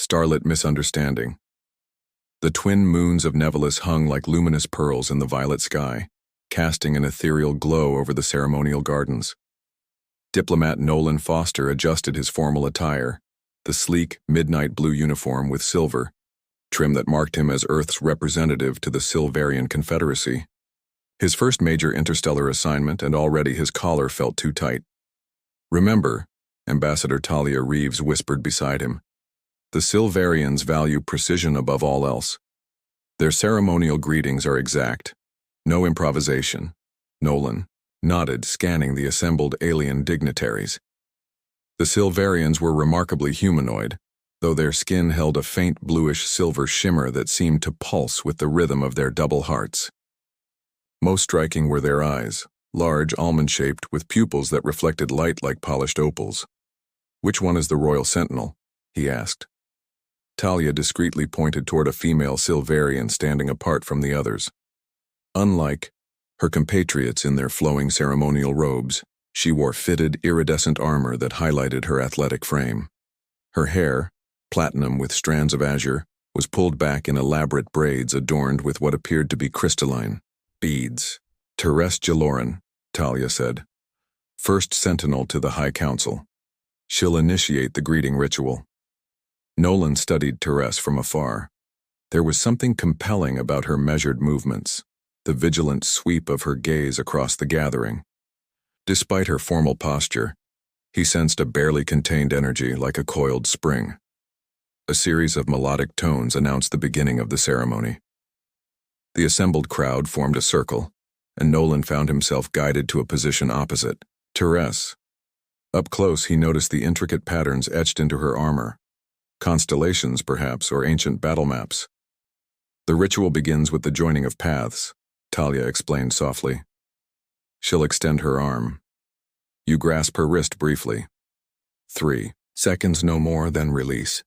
Starlit misunderstanding. The twin moons of Nevelis hung like luminous pearls in the violet sky, casting an ethereal glow over the ceremonial gardens. Diplomat Nolan Foster adjusted his formal attire, the sleek, midnight blue uniform with silver, trim that marked him as Earth's representative to the Silverian Confederacy. His first major interstellar assignment, and already his collar felt too tight. "Remember," Ambassador Talia Reeves whispered beside him, "the Silverians value precision above all else. Their ceremonial greetings are exact. No improvisation." Nolan nodded, scanning the assembled alien dignitaries. The Silverians were remarkably humanoid, though their skin held a faint bluish-silver shimmer that seemed to pulse with the rhythm of their double hearts. Most striking were their eyes, large, almond-shaped, with pupils that reflected light like polished opals. "Which one is the Royal Sentinel?" he asked. Talia discreetly pointed toward a female Silverian standing apart from the others. Unlike her compatriots in their flowing ceremonial robes, she wore fitted, iridescent armor that highlighted her athletic frame. Her hair, platinum with strands of azure, was pulled back in elaborate braids adorned with what appeared to be crystalline beads. "Terese Jaloran," Talia said, "First Sentinel to the High Council. She'll initiate the greeting ritual." Nolan studied Terese from afar. There was something compelling about her measured movements, the vigilant sweep of her gaze across the gathering. Despite her formal posture, he sensed a barely contained energy like a coiled spring. A series of melodic tones announced the beginning of the ceremony. The assembled crowd formed a circle, and Nolan found himself guided to a position opposite Terese. Up close, he noticed the intricate patterns etched into her armor. Constellations, perhaps, or ancient battle maps. "The ritual begins with the joining of paths," Talia explained softly. "She'll extend her arm. You grasp her wrist briefly. 3 seconds, no more, then release."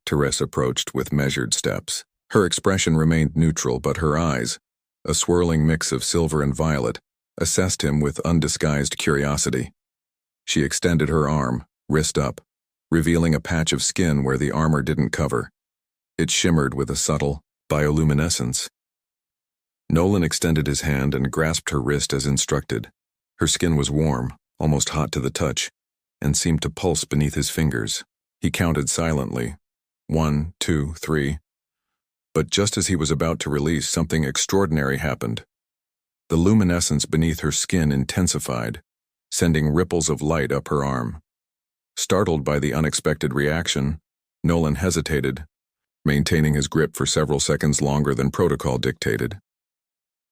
Terese approached with measured steps. Her expression remained neutral, but her eyes, a swirling mix of silver and violet, assessed him with undisguised curiosity. She extended her arm, wrist up, revealing a patch of skin where the armor didn't cover. It shimmered with a subtle bioluminescence. Nolan extended his hand and grasped her wrist as instructed. Her skin was warm, almost hot to the touch, and seemed to pulse beneath his fingers. He counted silently. 1, 2, 3. But just as he was about to release, something extraordinary happened. The luminescence beneath her skin intensified, sending ripples of light up her arm. Startled by the unexpected reaction, Nolan hesitated, maintaining his grip for several seconds longer than protocol dictated.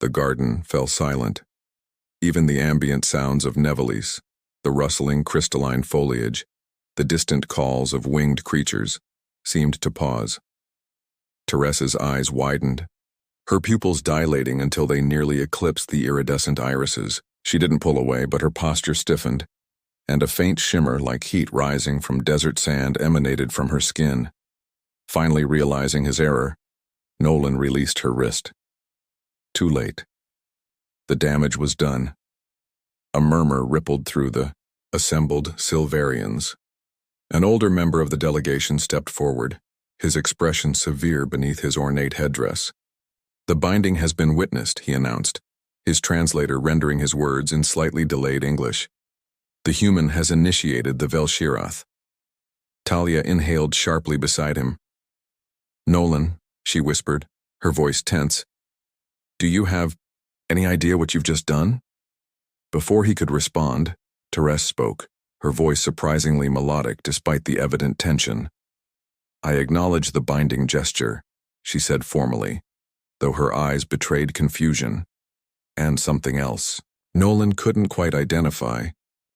The garden fell silent. Even the ambient sounds of Nevelis, the rustling crystalline foliage, the distant calls of winged creatures, seemed to pause. Teresa's eyes widened, her pupils dilating until they nearly eclipsed the iridescent irises. She didn't pull away, but her posture stiffened, and a faint shimmer like heat rising from desert sand emanated from her skin. Finally realizing his error, Nolan released her wrist. Too late. The damage was done. A murmur rippled through the assembled Silverians. An older member of the delegation stepped forward, his expression severe beneath his ornate headdress. "The binding has been witnessed," he announced, his translator rendering his words in slightly delayed English. "The human has initiated the Velshirath." Talia inhaled sharply beside him. "Nolan," she whispered, her voice tense, "do you have any idea what you've just done?" Before he could respond, Terese spoke, her voice surprisingly melodic despite the evident tension. "I acknowledge the binding gesture," she said formally, though her eyes betrayed confusion. "And something else Nolan couldn't quite identify.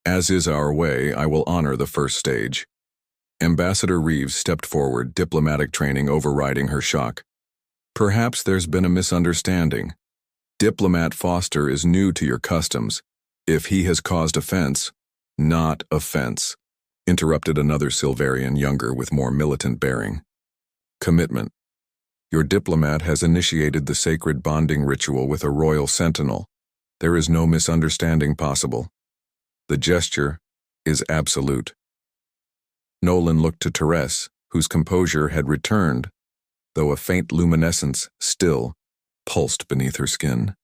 As is our way, I will honor the first stage." Ambassador Reeves stepped forward, diplomatic training overriding her shock. "Perhaps there's been a misunderstanding. Diplomat Foster is new to your customs. If he has caused offense, not offense," interrupted another Silverian, younger with more militant bearing. "Commitment. Your diplomat has initiated the sacred bonding ritual with a royal sentinel. There is no misunderstanding possible. The gesture is absolute." Nolan looked to Terese, whose composure had returned, though a faint luminescence still pulsed beneath her skin.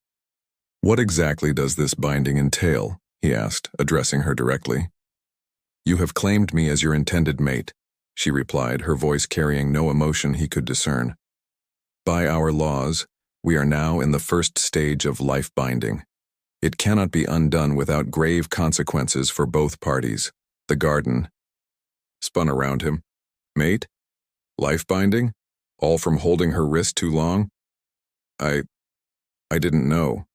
"What exactly does this binding entail?" he asked, addressing her directly. "You have claimed me as your intended mate," she replied, her voice carrying no emotion he could discern. "By our laws, we are now in the first stage of life binding. It cannot be undone without grave consequences for both parties." The garden spun around him. "Mate? Life binding? All from holding her wrist too long?" I didn't know,"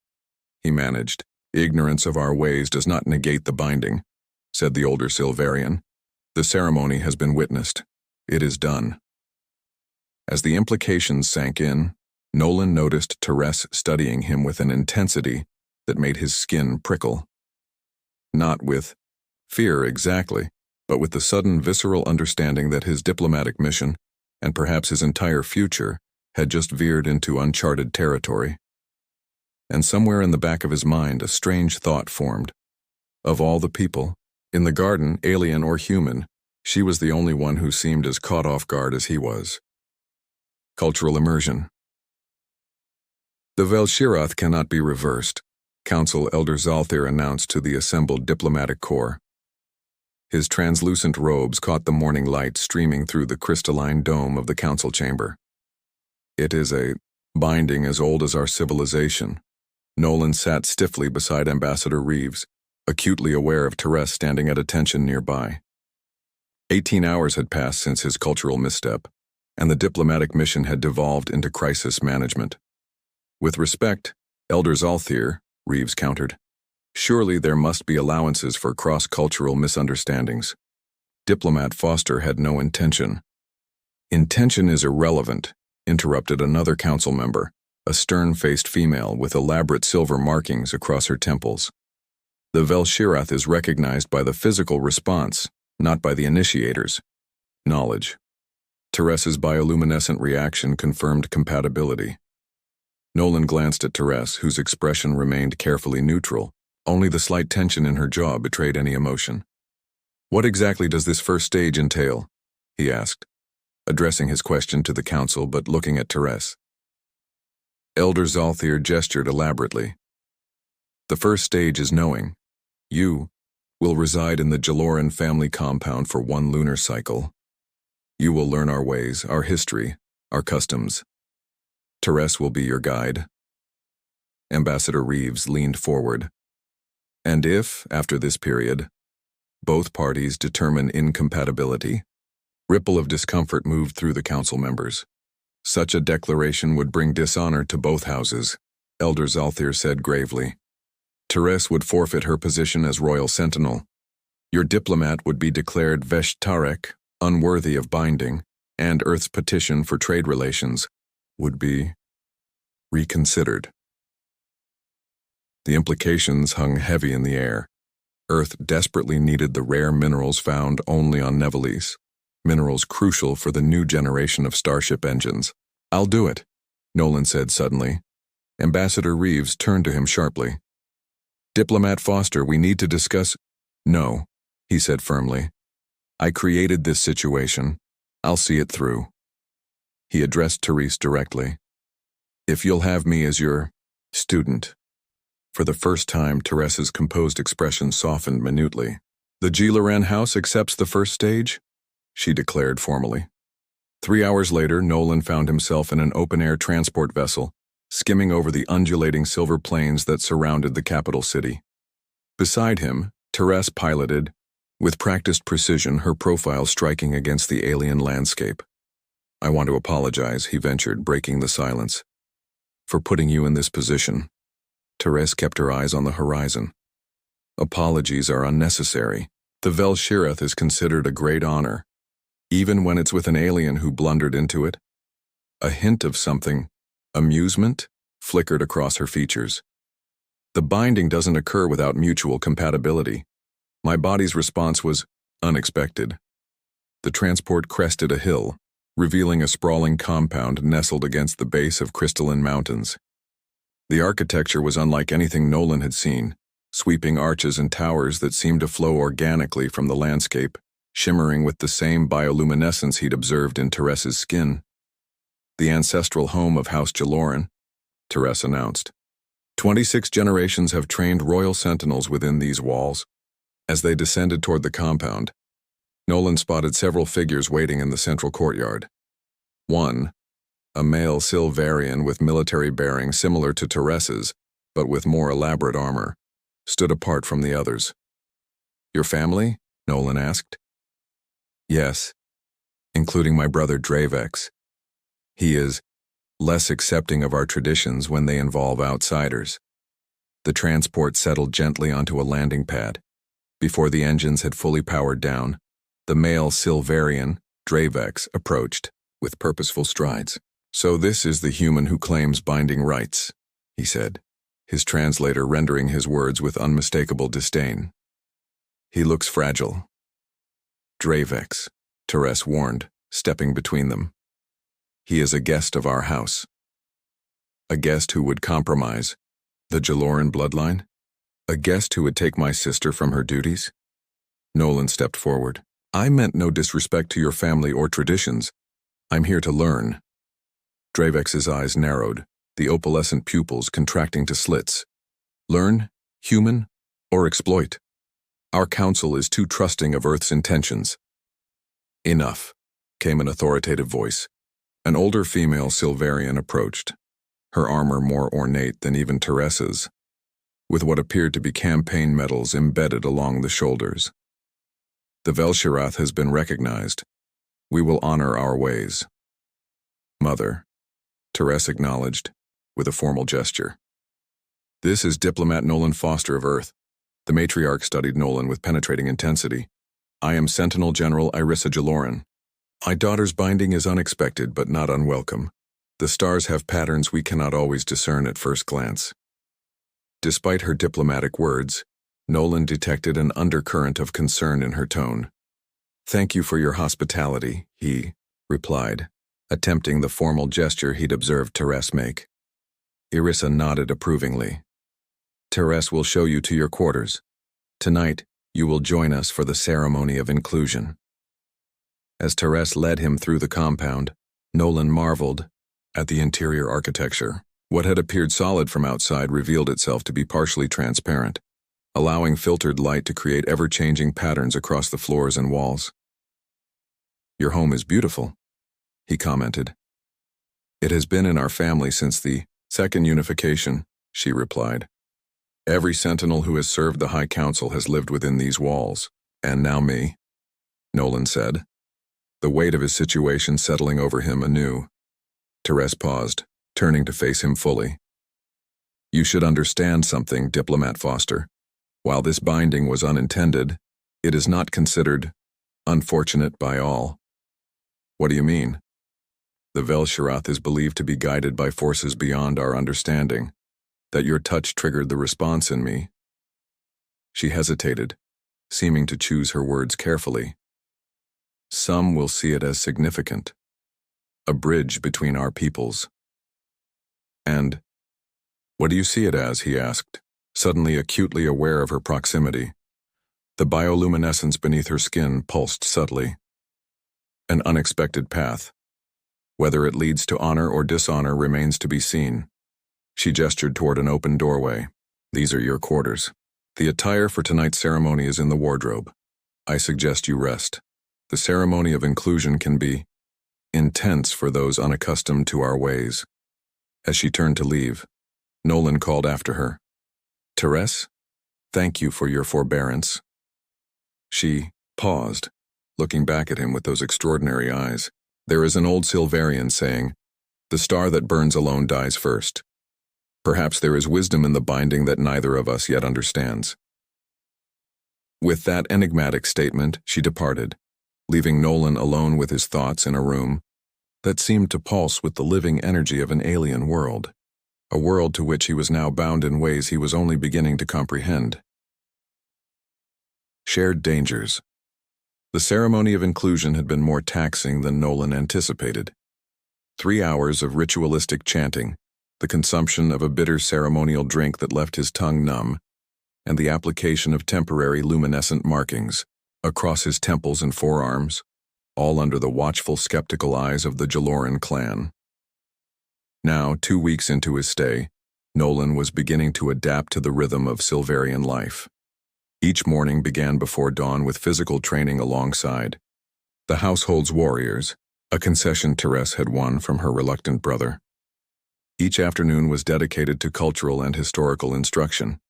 he managed. "Ignorance of our ways does not negate the binding," said the older Silverian. "The ceremony has been witnessed. It is done." As the implications sank in, Nolan noticed Therese studying him with an intensity that made his skin prickle. Not with fear exactly, but with the sudden visceral understanding that his diplomatic mission, and perhaps his entire future, had just veered into uncharted territory. And somewhere in the back of his mind a strange thought formed. Of all the people, in the garden, alien or human, she was the only one who seemed as caught off guard as he was. Cultural immersion. "The Velshirath cannot be reversed," Council Elder Zalthir announced to the assembled diplomatic corps. His translucent robes caught the morning light streaming through the crystalline dome of the council chamber. "It is a binding as old as our civilization." Nolan sat stiffly beside Ambassador Reeves, acutely aware of Therese standing at attention nearby. 18 hours had passed since his cultural misstep, and the diplomatic mission had devolved into crisis management. "With respect, Elder Zalthir," Reeves countered, "surely there must be allowances for cross-cultural misunderstandings." Diplomat Foster had no intention. "Intention is irrelevant," interrupted another council member, a stern-faced female with elaborate silver markings across her temples. "The Velshirath is recognized by the physical response, not by the initiators. Knowledge." Therese's bioluminescent reaction confirmed compatibility. Nolan glanced at Therese, whose expression remained carefully neutral. Only the slight tension in her jaw betrayed any emotion. "What exactly does this first stage entail?" he asked, addressing his question to the council but looking at Therese. Elder Zalthir gestured elaborately. "The first stage is knowing. You will reside in the Jaloran family compound for one lunar cycle. You will learn our ways, our history, our customs. Therese will be your guide." Ambassador Reeves leaned forward. "And if, after this period, both parties determine incompatibility," ripple of discomfort moved through the council members. "Such a declaration would bring dishonor to both houses," Elder Zalthir said gravely. "Therese would forfeit her position as royal sentinel. Your diplomat would be declared Veshtarek, unworthy of binding, and Earth's petition for trade relations would be reconsidered." The implications hung heavy in the air. Earth desperately needed the rare minerals found only on Nevelis, minerals crucial for the new generation of starship engines. "I'll do it," Nolan said suddenly. Ambassador Reeves turned to him sharply. "Diplomat Foster, we need to discuss—" "No," he said firmly. "I created this situation. I'll see it through." He addressed Therese directly. "If you'll have me as your student." For the first time, Therese's composed expression softened minutely. "The Jaloran house accepts the first stage?" she declared formally. 3 hours later, Nolan found himself in an open-air transport vessel, skimming over the undulating silver plains that surrounded the capital city. Beside him, Therese piloted, with practiced precision, her profile striking against the alien landscape. "I want to apologize," he ventured, breaking the silence, "for putting you in this position." Therese kept her eyes on the horizon. "Apologies are unnecessary. The Velshirath is considered a great honor, even when it's with an alien who blundered into it." A hint of something, amusement, flickered across her features. "The binding doesn't occur without mutual compatibility. My body's response was unexpected." The transport crested a hill, revealing a sprawling compound nestled against the base of crystalline mountains. The architecture was unlike anything Nolan had seen, sweeping arches and towers that seemed to flow organically from the landscape, shimmering with the same bioluminescence he'd observed in Teresa's skin. The ancestral home of House Jaloran, Teresa announced. 26 generations have trained royal sentinels within these walls. As they descended toward the compound, Nolan spotted several figures waiting in the central courtyard. One, a male Silverian with military bearing similar to Teresa's, but with more elaborate armor, stood apart from the others. Your family? Nolan asked. Yes, including my brother Dravex. He is less accepting of our traditions when they involve outsiders. The transport settled gently onto a landing pad. Before the engines had fully powered down, the male Silverian, Dravex, approached, with purposeful strides. So this is the human who claims binding rights, he said, his translator rendering his words with unmistakable disdain. He looks fragile. Dravex, Teresa warned, stepping between them. He is a guest of our house. A guest who would compromise the Jaloran bloodline? A guest who would take my sister from her duties? Nolan stepped forward. I meant no disrespect to your family or traditions. I'm here to learn. Dravex's eyes narrowed, the opalescent pupils contracting to slits. Learn, human, or exploit? Our council is too trusting of Earth's intentions. Enough, came an authoritative voice. An older female Silverian approached, her armor more ornate than even Teresa's, with what appeared to be campaign medals embedded along the shoulders. The Velshirath has been recognized. We will honor our ways. Mother, Teresa acknowledged, with a formal gesture. This is Diplomat Nolan Foster of Earth. The matriarch studied Nolan with penetrating intensity. I am Sentinel General Irissa Jaloran. My daughter's binding is unexpected but not unwelcome. The stars have patterns we cannot always discern at first glance. Despite her diplomatic words, Nolan detected an undercurrent of concern in her tone. Thank you for your hospitality, he replied, attempting the formal gesture he'd observed Teresa make. Irissa nodded approvingly. Teresa will show you to your quarters. Tonight, you will join us for the ceremony of inclusion. As Teresa led him through the compound, Nolan marveled at the interior architecture. What had appeared solid from outside revealed itself to be partially transparent, allowing filtered light to create ever-changing patterns across the floors and walls. Your home is beautiful, he commented. It has been in our family since the second unification, she replied. Every sentinel who has served the High Council has lived within these walls, and now me, Nolan said, the weight of his situation settling over him anew. Teresa paused, turning to face him fully. You should understand something, Diplomat Foster. While this binding was unintended, it is not considered unfortunate by all. What do you mean? The Velshirath is believed to be guided by forces beyond our understanding. That your touch triggered the response in me. She hesitated, seeming to choose her words carefully. Some will see it as significant. A bridge between our peoples. And what do you see it as, he asked, suddenly acutely aware of her proximity. The bioluminescence beneath her skin pulsed subtly. An unexpected path. Whether it leads to honor or dishonor remains to be seen. She gestured toward an open doorway. These are your quarters. The attire for tonight's ceremony is in the wardrobe. I suggest you rest. The ceremony of inclusion can be intense for those unaccustomed to our ways. As she turned to leave, Nolan called after her. Teresa, thank you for your forbearance. She paused, looking back at him with those extraordinary eyes. There is an old Silverian saying, the star that burns alone dies first. Perhaps there is wisdom in the binding that neither of us yet understands. With that enigmatic statement, she departed, leaving Nolan alone with his thoughts in a room that seemed to pulse with the living energy of an alien world, a world to which he was now bound in ways he was only beginning to comprehend. Shared dangers. The ceremony of inclusion had been more taxing than Nolan anticipated. 3 hours of ritualistic chanting, the consumption of a bitter ceremonial drink that left his tongue numb, and the application of temporary luminescent markings, across his temples and forearms, all under the watchful, skeptical eyes of the Jaloran clan. Now, 2 weeks into his stay, Nolan was beginning to adapt to the rhythm of Silverian life. Each morning began before dawn with physical training alongside the household's warriors, a concession Therese had won from her reluctant brother. Each afternoon was dedicated to cultural and historical instruction,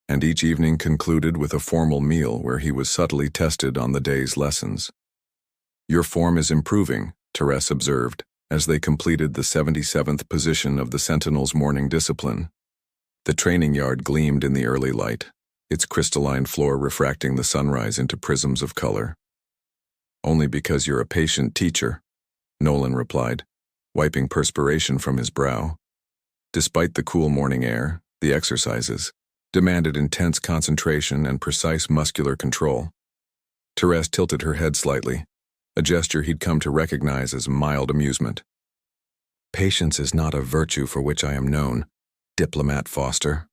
and each evening concluded with a formal meal where he was subtly tested on the day's lessons. "Your form is improving," Therese observed, as they completed the 77th position of the Sentinel's morning discipline. The training yard gleamed in the early light, its crystalline floor refracting the sunrise into prisms of color. "Only because you're a patient teacher," Nolan replied, wiping perspiration from his brow. Despite the cool morning air, the exercises demanded intense concentration and precise muscular control. Therese tilted her head slightly, a gesture he'd come to recognize as mild amusement. "Patience is not a virtue for which I am known, Diplomat Foster."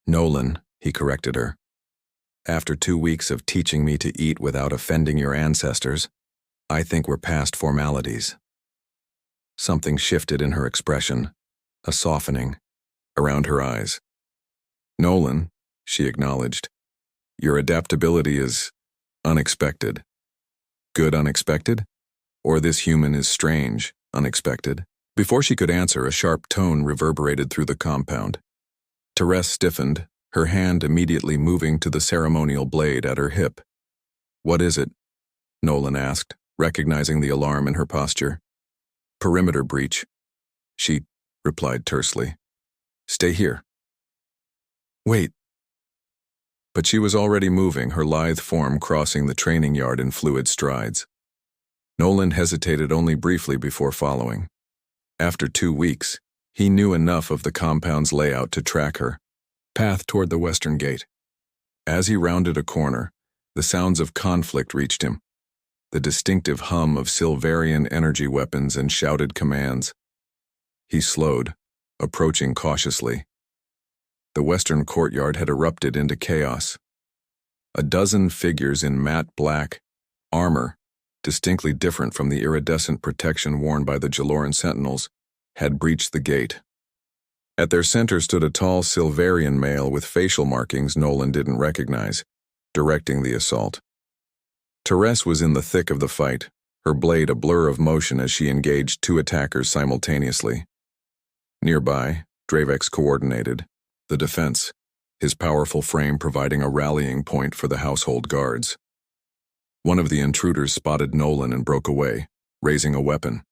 "Nolan," he corrected her. "After 2 weeks of teaching me to eat without offending your ancestors, I think we're past formalities." Something shifted in her expression, a softening around her eyes. "Nolan," she acknowledged, "your adaptability is unexpected." "Good unexpected? Or this human is strange unexpected?" Before she could answer, a sharp tone reverberated through the compound. Therese stiffened, her hand immediately moving to the ceremonial blade at her hip. "What is it?" Nolan asked, recognizing the alarm in her posture. "Perimeter breach," she replied tersely. "Stay here." "Wait." But she was already moving, her lithe form crossing the training yard in fluid strides. Nolan hesitated only briefly before following. After 2 weeks, he knew enough of the compound's layout to track her path toward the western gate. As he rounded a corner, the sounds of conflict reached him, the distinctive hum of Silverian energy weapons and shouted commands. He slowed, approaching cautiously. The western courtyard had erupted into chaos. A dozen figures in matte black armor, distinctly different from the iridescent protection worn by the Jaloran sentinels, had breached the gate. At their center stood a tall Silverian male with facial markings Nolan didn't recognize, directing the assault. Therese was in the thick of the fight, her blade a blur of motion as she engaged 2 attackers simultaneously. Nearby, Dravex coordinated the defense, his powerful frame providing a rallying point for the household guards. One of the intruders spotted Nolan and broke away, raising a weapon.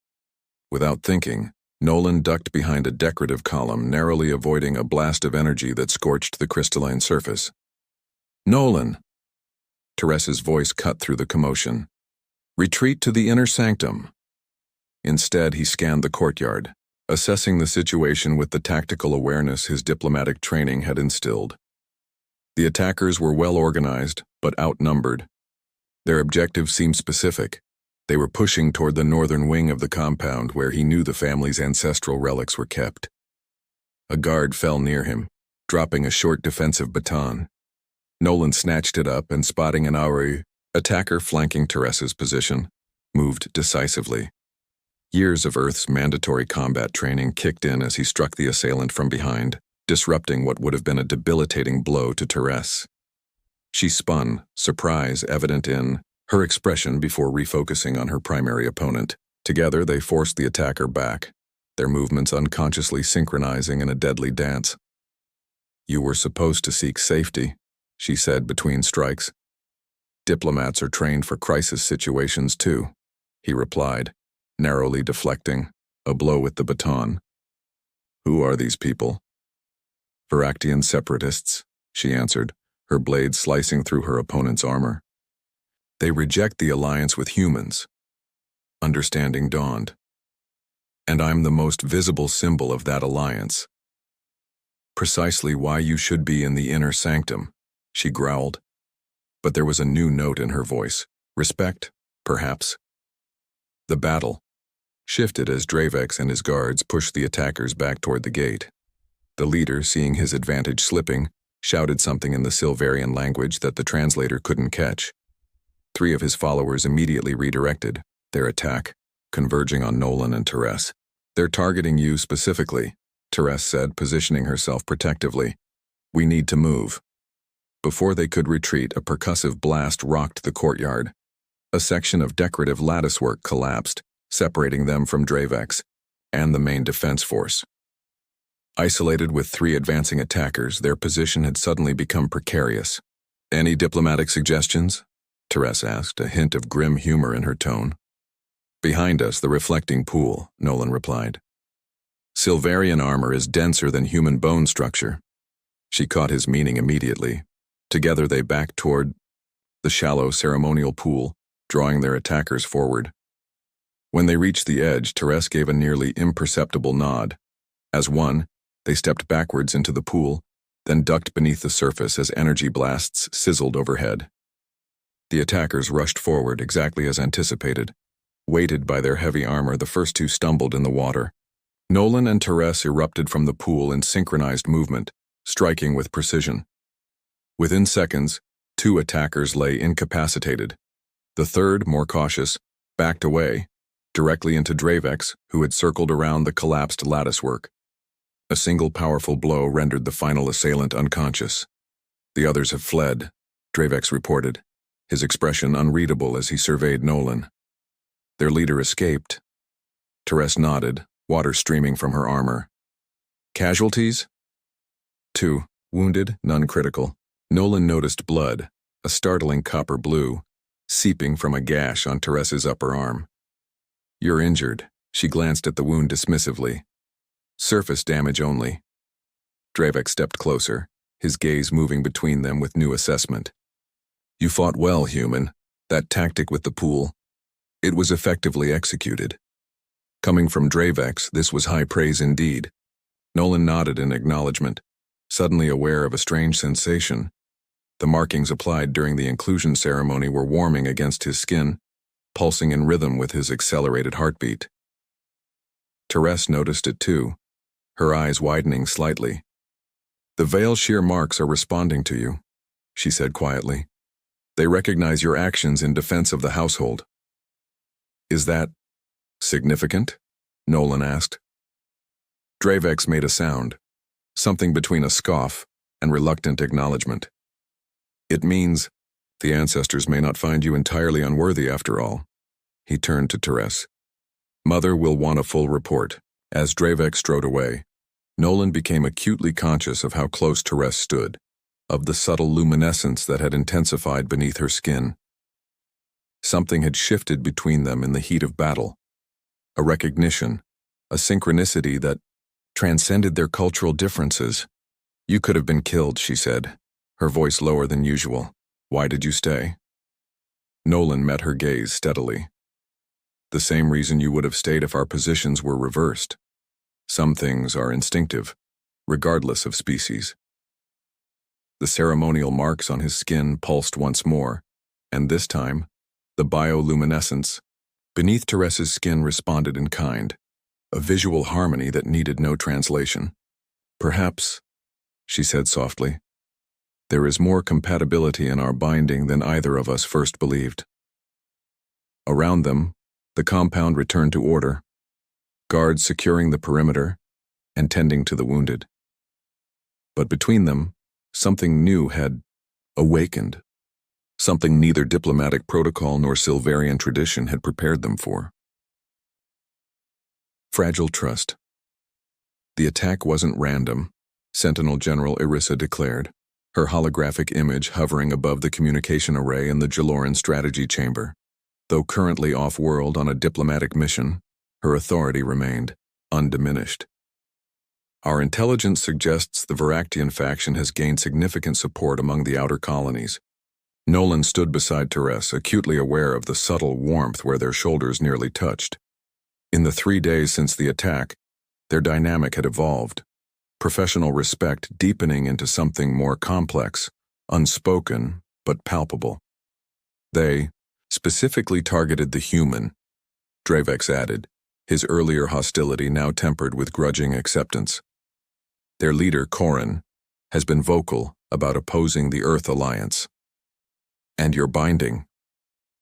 Without thinking, Nolan ducked behind a decorative column, narrowly avoiding a blast of energy that scorched the crystalline surface. "Nolan!" Therese's voice cut through the commotion. "Retreat to the inner sanctum." Instead, he scanned the courtyard, assessing the situation with the tactical awareness his diplomatic training had instilled. The attackers were well organized, but outnumbered. Their objective seemed specific. They were pushing toward the northern wing of the compound where he knew the family's ancestral relics were kept. A guard fell near him, dropping a short defensive baton. Nolan snatched it up and, spotting an Auri attacker flanking Therese's position, moved decisively. Years of Earth's mandatory combat training kicked in as he struck the assailant from behind, disrupting what would have been a debilitating blow to Therese. She spun, surprise evident in her expression before refocusing on her primary opponent. Together, they forced the attacker back, their movements unconsciously synchronizing in a deadly dance. "You were supposed to seek safety," she said between strikes. "Diplomats are trained for crisis situations too," he replied, narrowly deflecting a blow with the baton. "Who are these people?" "Varaktian separatists," she answered, her blade slicing through her opponent's armor. "They reject the alliance with humans." Understanding dawned. "And I'm the most visible symbol of that alliance." "Precisely why you should be in the inner sanctum," she growled. But there was a new note in her voice. Respect, perhaps. The battle shifted as Dravex and his guards pushed the attackers back toward the gate. The leader, seeing his advantage slipping, shouted something in the Silverian language that the translator couldn't catch. Three of his followers immediately redirected their attack, converging on Nolan and Therese. "They're targeting you specifically," Therese said, positioning herself protectively. "We need to move." Before they could retreat, a percussive blast rocked the courtyard. A section of decorative latticework collapsed, separating them from Dravex and the main defense force. Isolated with three advancing attackers, their position had suddenly become precarious. "Any diplomatic suggestions?" Therese asked, a hint of grim humor in her tone. "Behind us, the reflecting pool," Nolan replied. "Silverian armor is denser than human bone structure." She caught his meaning immediately. Together they backed toward the shallow ceremonial pool, drawing their attackers forward. When they reached the edge, Therese gave a nearly imperceptible nod. As one, they stepped backwards into the pool, then ducked beneath the surface as energy blasts sizzled overhead. The attackers rushed forward exactly as anticipated. Weighted by their heavy armor, the first two stumbled in the water. Nolan and Therese erupted from the pool in synchronized movement, striking with precision. Within seconds, two attackers lay incapacitated. The third, more cautious, backed away, directly into Dravex, who had circled around the collapsed latticework. A single powerful blow rendered the final assailant unconscious. "The others have fled," Dravex reported, his expression unreadable as he surveyed Nolan. "Their leader escaped." Therese nodded, water streaming from her armor. "Casualties?" "Two, wounded, none critical." Nolan noticed blood, a startling copper blue, seeping from a gash on Therese's upper arm. "You're injured." She glanced at the wound dismissively. "Surface damage only." Dravex stepped closer, his gaze moving between them with new assessment. "You fought well, human. That tactic with the pool. It was effectively executed." Coming from Dravex, this was high praise indeed. Nolan nodded in acknowledgement, suddenly aware of a strange sensation. The markings applied during the inclusion ceremony were warming against his skin, pulsing in rhythm with his accelerated heartbeat. Therese noticed it too, her eyes widening slightly. "The Veil shear marks are responding to you," she said quietly. "They recognize your actions in defense of the household." "Is that significant?" Nolan asked. Dravex made a sound, something between a scoff and reluctant acknowledgement. "It means the ancestors may not find you entirely unworthy after all." He turned to Therese. "Mother will want a full report." As Dravex strode away, Nolan became acutely conscious of how close Therese stood, of the subtle luminescence that had intensified beneath her skin. Something had shifted between them in the heat of battle. A recognition, a synchronicity that transcended their cultural differences. "You could have been killed," she said, her voice lower than usual. "Why did you stay?" Nolan met her gaze steadily. "The same reason you would have stayed if our positions were reversed. Some things are instinctive, regardless of species." The ceremonial marks on his skin pulsed once more, and this time, the bioluminescence beneath Therese's skin responded in kind, a visual harmony that needed no translation. "Perhaps," she said softly, "there is more compatibility in our binding than either of us first believed." Around them, the compound returned to order, guards securing the perimeter and tending to the wounded. But between them, something new had awakened, something neither diplomatic protocol nor Silverian tradition had prepared them for. Fragile trust. "The attack wasn't random," Sentinel General Irissa declared, her holographic image hovering above the communication array in the Jaloran strategy chamber. Though currently off-world on a diplomatic mission, her authority remained undiminished. "Our intelligence suggests the Varactian faction has gained significant support among the outer colonies." Nolan stood beside Therese, acutely aware of the subtle warmth where their shoulders nearly touched. In the 3 days since the attack, their dynamic had evolved, professional respect deepening into something more complex, unspoken, but palpable. "They specifically targeted the human," Dravex added, his earlier hostility now tempered with grudging acceptance. "Their leader, Corin, has been vocal about opposing the Earth Alliance." "And your binding?"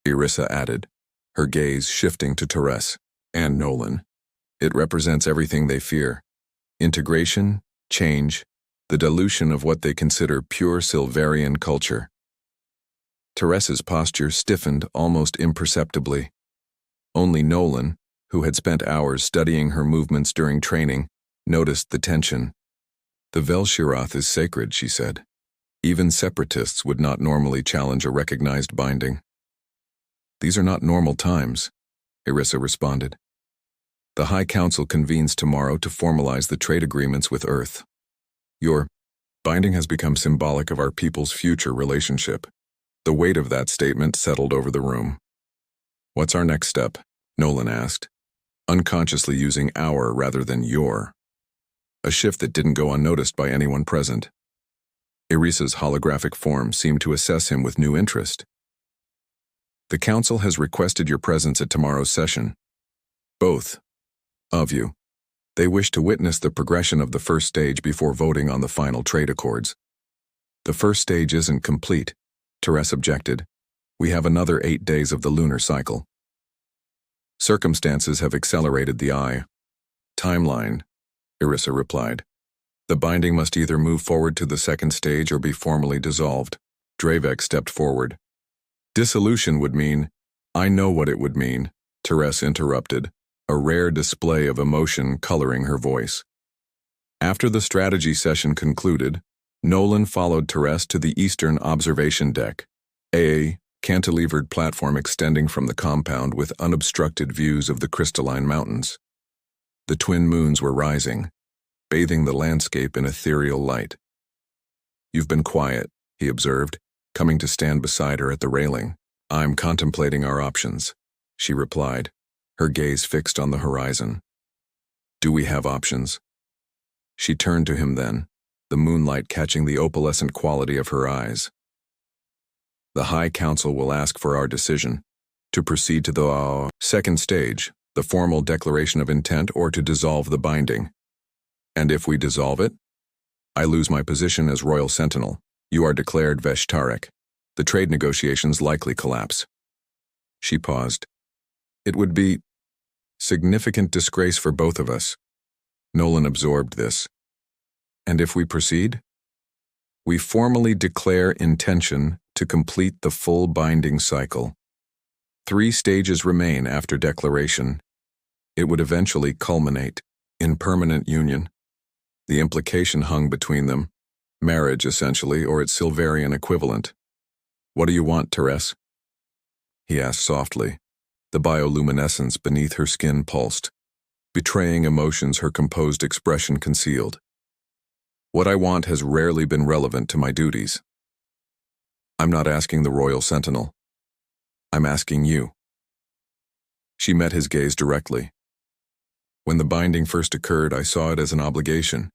Irissa added, her gaze shifting to Therese and Nolan. It represents everything they fear. Integration, change, the dilution of what they consider pure Silverian culture. Therese's posture stiffened almost imperceptibly. Only Nolan, who had spent hours studying her movements during training, noticed the tension. The Vel'Shirath is sacred, she said. Even separatists would not normally challenge a recognized binding. These are not normal times, Irissa responded. The High Council convenes tomorrow to formalize the trade agreements with Earth. Your binding has become symbolic of our people's future relationship. The weight of that statement settled over the room. What's our next step? Nolan asked, unconsciously using our rather than your. A shift that didn't go unnoticed by anyone present. Irissa's holographic form seemed to assess him with new interest. The Council has requested your presence at tomorrow's session. Both of you. They wish to witness the progression of the first stage before voting on the final trade accords. The first stage isn't complete, Therese objected. We have another 8 days of the lunar cycle. Circumstances have accelerated the timeline, Irissa replied. The binding must either move forward to the second stage or be formally dissolved. Dravek stepped forward. Dissolution would mean, I know what it would mean, Therese interrupted, a rare display of emotion coloring her voice. After the strategy session concluded, Nolan followed Therese to the eastern observation deck, a cantilevered platform extending from the compound with unobstructed views of the crystalline mountains. The twin moons were rising, bathing the landscape in ethereal light. You've been quiet, he observed, coming to stand beside her at the railing. I'm contemplating our options, she replied, her gaze fixed on the horizon. Do we have options? She turned to him then, the moonlight catching the opalescent quality of her eyes. The High Council will ask for our decision, to proceed to the second stage, the formal declaration of intent, or to dissolve the binding. And if we dissolve it, I lose my position as Royal Sentinel. You are declared Veshtarek. The trade negotiations likely collapse. She paused. It would be significant disgrace for both of us. Nolan absorbed this. And if we proceed? We formally declare intention to complete the full binding cycle. 3 stages remain after declaration. It would eventually culminate in permanent union. The implication hung between them, marriage essentially, or its Silverian equivalent. What do you want, Therese? He asked softly. The bioluminescence beneath her skin pulsed, betraying emotions her composed expression concealed. What I want has rarely been relevant to my duties. I'm not asking the Royal Sentinel. I'm asking you. She met his gaze directly. When the binding first occurred, I saw it as an obligation,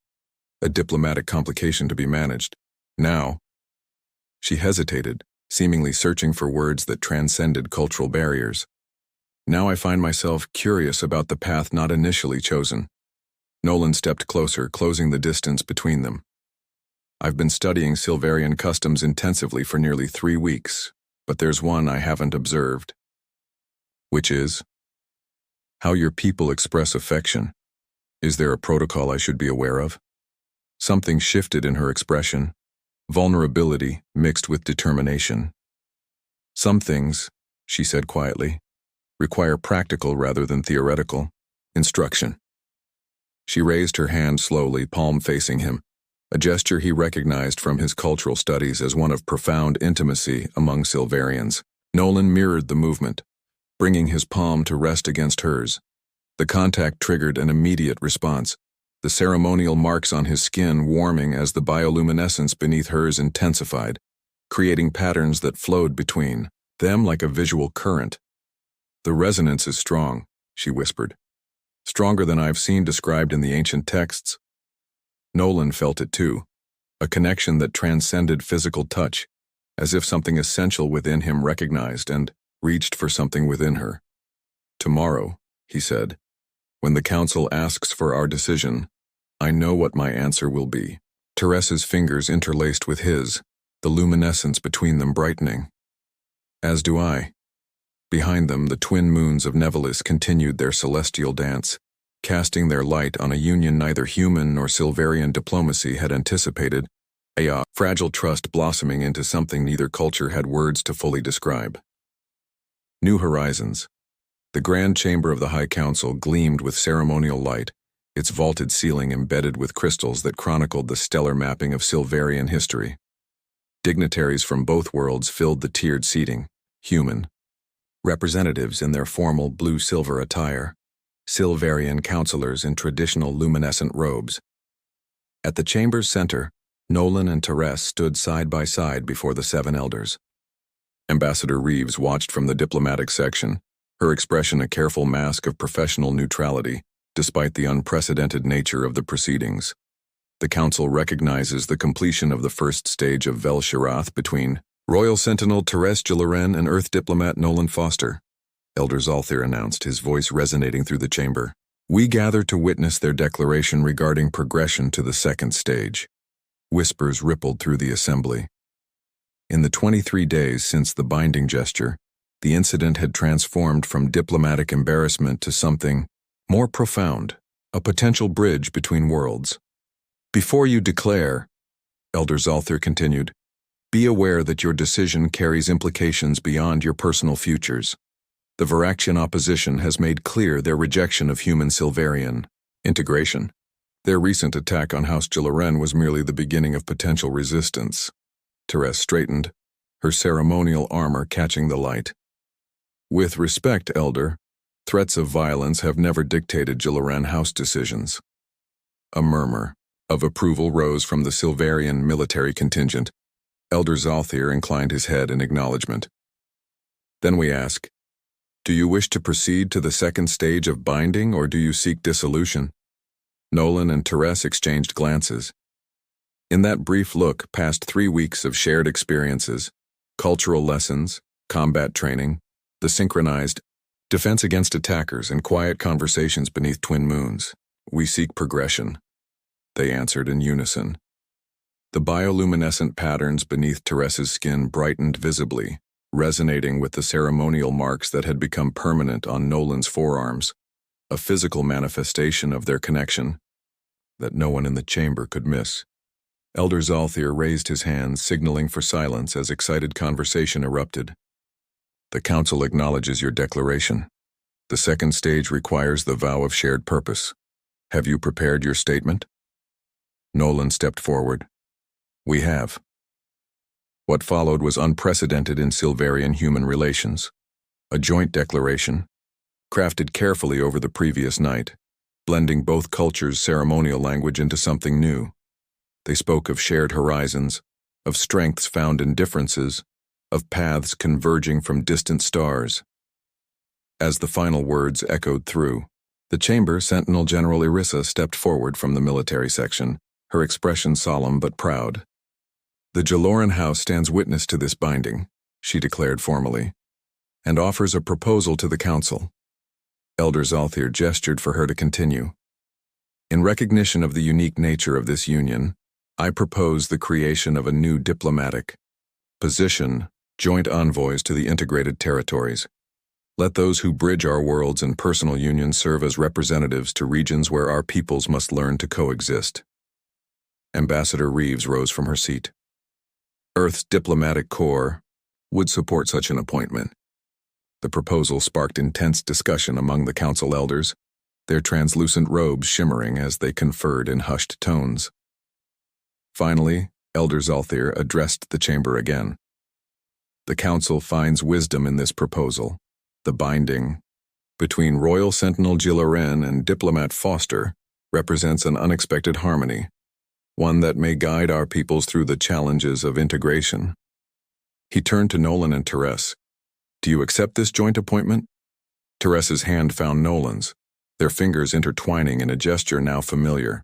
a diplomatic complication to be managed. Now, she hesitated, seemingly searching for words that transcended cultural barriers. Now I find myself curious about the path not initially chosen. Nolan stepped closer, closing the distance between them. I've been studying Silverian customs intensively for nearly 3 weeks, but there's one I haven't observed. Which is? How your people express affection. Is there a protocol I should be aware of? Something shifted in her expression, vulnerability mixed with determination. Some things, she said quietly, require practical rather than theoretical instruction. She raised her hand slowly, palm facing him, a gesture he recognized from his cultural studies as one of profound intimacy among Silverians. Nolan mirrored the movement, bringing his palm to rest against hers. The contact triggered an immediate response, the ceremonial marks on his skin warming as the bioluminescence beneath hers intensified, creating patterns that flowed between them like a visual current. The resonance is strong, she whispered. Stronger than I've seen described in the ancient texts. Nolan felt it too, a connection that transcended physical touch, as if something essential within him recognized and reached for something within her. Tomorrow, he said, when the council asks for our decision, I know what my answer will be. Therese's fingers interlaced with his, the luminescence between them brightening. As do I. Behind them, the twin moons of Nevelis continued their celestial dance, casting their light on a union neither human nor Silverian diplomacy had anticipated, a fragile trust blossoming into something neither culture had words to fully describe. New horizons. The grand chamber of the High Council gleamed with ceremonial light, its vaulted ceiling embedded with crystals that chronicled the stellar mapping of Silverian history. Dignitaries from both worlds filled the tiered seating, human representatives in their formal blue-silver attire, Silverian counselors in traditional luminescent robes. At the chamber's center, Nolan and Therese stood side by side before the seven elders. Ambassador Reeves watched from the diplomatic section, her expression a careful mask of professional neutrality, despite the unprecedented nature of the proceedings. The Council recognizes the completion of the first stage of Vel-Shirath between Royal Sentinel Therese Gilloren and Earth diplomat Nolan Foster, Elder Zalthir announced, his voice resonating through the chamber. We gather to witness their declaration regarding progression to the second stage. Whispers rippled through the assembly. In the 23 days since the binding gesture, the incident had transformed from diplomatic embarrassment to something more profound, a potential bridge between worlds. Before you declare, Elder Zalthir continued, be aware that your decision carries implications beyond your personal futures. The Varaxian opposition has made clear their rejection of human Silverian integration. Their recent attack on House Gilloren was merely the beginning of potential resistance. Therese straightened, her ceremonial armor catching the light. With respect, Elder, threats of violence have never dictated Gilloren House decisions. A murmur of approval rose from the Silverian military contingent. Elder Zalthir inclined his head in acknowledgement. Then we ask, do you wish to proceed to the second stage of binding, or do you seek dissolution? Nolan and Therese exchanged glances. In that brief look past 3 weeks of shared experiences, cultural lessons, combat training, the synchronized defense against attackers, and quiet conversations beneath twin moons, we seek progression, they answered in unison. The bioluminescent patterns beneath Therese's skin brightened visibly, resonating with the ceremonial marks that had become permanent on Nolan's forearms, a physical manifestation of their connection that no one in the chamber could miss. Elder Zalthir raised his hand, signaling for silence as excited conversation erupted. The Council acknowledges your declaration. The second stage requires the vow of shared purpose. Have you prepared your statement? Nolan stepped forward. We have. What followed was unprecedented in Silverian-human relations. A joint declaration, crafted carefully over the previous night, blending both cultures' ceremonial language into something new. They spoke of shared horizons, of strengths found in differences, of paths converging from distant stars. As the final words echoed through the chamber, Sentinel General Irissa stepped forward from the military section, her expression solemn but proud. The Gilloren House stands witness to this binding, she declared formally, and offers a proposal to the Council. Elder Zalthir gestured for her to continue. In recognition of the unique nature of this union, I propose the creation of a new diplomatic position, joint envoys to the integrated territories. Let those who bridge our worlds and personal unions serve as representatives to regions where our peoples must learn to coexist. Ambassador Reeves rose from her seat. Earth's diplomatic corps would support such an appointment. The proposal sparked intense discussion among the Council elders, their translucent robes shimmering as they conferred in hushed tones. Finally, Elder Zalthir addressed the chamber again. The Council finds wisdom in this proposal. The binding between Royal Sentinel Gilloren and Diplomat Foster represents an unexpected harmony, one that may guide our peoples through the challenges of integration. He turned to Nolan and Therese. Do you accept this joint appointment? Therese's hand found Nolan's, their fingers intertwining in a gesture now familiar.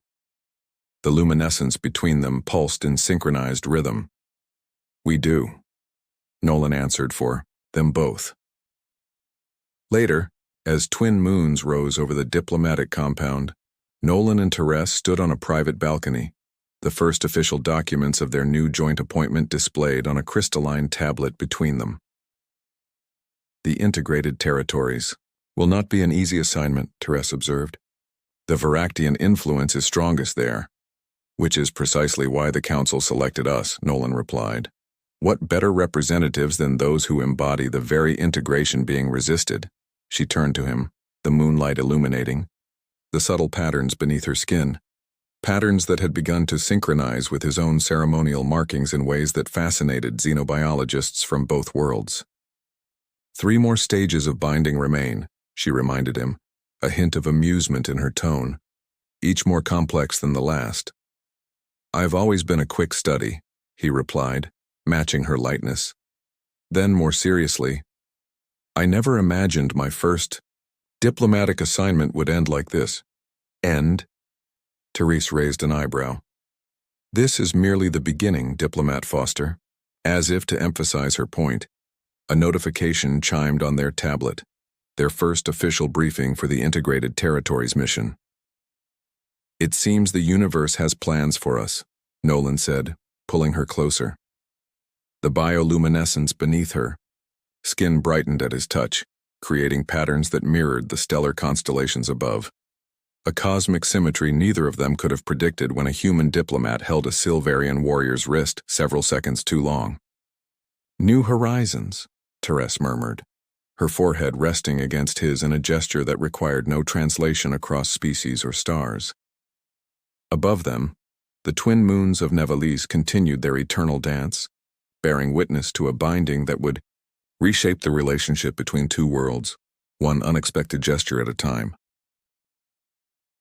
The luminescence between them pulsed in synchronized rhythm. We do, Nolan answered for them both. Later, as twin moons rose over the diplomatic compound, Nolan and Therese stood on a private balcony, the first official documents of their new joint appointment displayed on a crystalline tablet between them. The integrated territories. Will not be an easy assignment, Therese observed. The Varactian influence is strongest there. Which is precisely why the Council selected us, Nolan replied. What better representatives than those who embody the very integration being resisted? She turned to him, the moonlight illuminating the subtle patterns beneath her skin. Patterns that had begun to synchronize with his own ceremonial markings in ways that fascinated xenobiologists from both worlds. 3 more stages of binding remain, she reminded him, a hint of amusement in her tone, each more complex than the last. I've always been a quick study, he replied, matching her lightness. Then, more seriously, I never imagined my first diplomatic assignment would end like this. End? Therese raised an eyebrow. This is merely the beginning, Diplomat Foster. As if to emphasize her point, a notification chimed on their tablet, their first official briefing for the Integrated Territories mission. It seems the universe has plans for us, Nolan said, pulling her closer. The bioluminescence beneath her skin brightened at his touch, creating patterns that mirrored the stellar constellations above. A cosmic symmetry neither of them could have predicted when a human diplomat held a Silverian warrior's wrist several seconds too long. New horizons, Therese murmured, her forehead resting against his in a gesture that required no translation across species or stars. Above them, the twin moons of Nevelis continued their eternal dance, bearing witness to a binding that would reshape the relationship between 2 worlds, one unexpected gesture at a time.